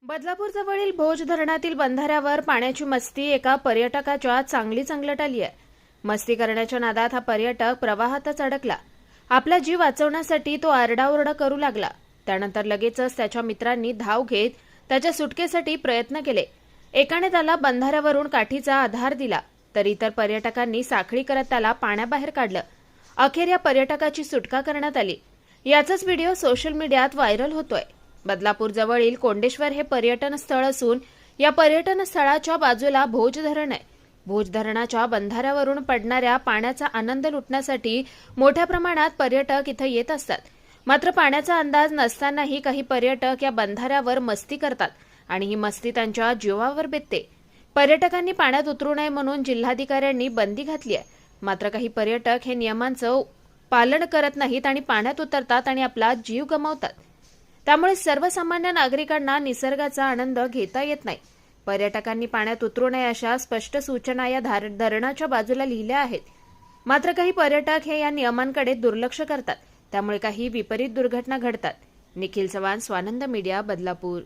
बदलापूर जवळील भोज धरणातील बंधाऱ्यावर पाण्याची मस्ती एका पर्यटकाच्या चांगलीच अंगलट आली आहे। मस्ती करण्याच्या नादात हा पर्यटक प्रवाहातच अडकला। आपला जीव वाचवण्यासाठी तो आरडाओरडा करू लागला। त्यानंतर लगेचच त्याच्या मित्रांनी धाव घेत त्याच्या सुटकेसाठी प्रयत्न केले। एकाने त्याला बंधाऱ्यावरून काठीचा आधार दिला, तर इतर पर्यटकांनी साखळी करत त्याला पाण्याबाहेर काढलं। अखेर या पर्यटकाची सुटका करण्यात आली। याचाच व्हिडिओ सोशल मीडियात व्हायरल होतोय। बदलापूर जवळील कोंडेश्वर हे पर्यटन स्थळ असून या पर्यटन स्थळाच्या बाजूला भोज धरण आहे। भोज धरणाच्या बंधाऱ्यावरून पडणाऱ्या पाण्याचा आनंद लुटण्यासाठी मोठ्या प्रमाणात पर्यटक इथे येत असतात। मात्र पाण्याचा अंदाज नसतानाही काही पर्यटक या बंधाऱ्यावर मस्ती करतात आणि ही मस्ती त्यांच्या जीवावर बेतते। पर्यटकांनी पाण्यात उतरू नये म्हणून जिल्हाधिकाऱ्यांनी बंदी घातली आहे। मात्र काही पर्यटक हे नियमांचं पालन करत नाहीत आणि पाण्यात उतरतात आणि आपला जीव गमावतात। त्यामुळे सर्वसामान्य नागरिकांना निसर्गाचा आनंद घेता येत नाही। पर्यटकांनी पाण्यात उतरू नये अशा स्पष्ट सूचना या धरणाच्या बाजूला लिहिल्या आहेत। मात्र काही पर्यटक हे या नियमांकडे दुर्लक्ष करतात, त्यामुळे काही विपरीत दुर्घटना घडतात। निखिल चव्हाण, स्वानंद मीडिया, बदलापूर।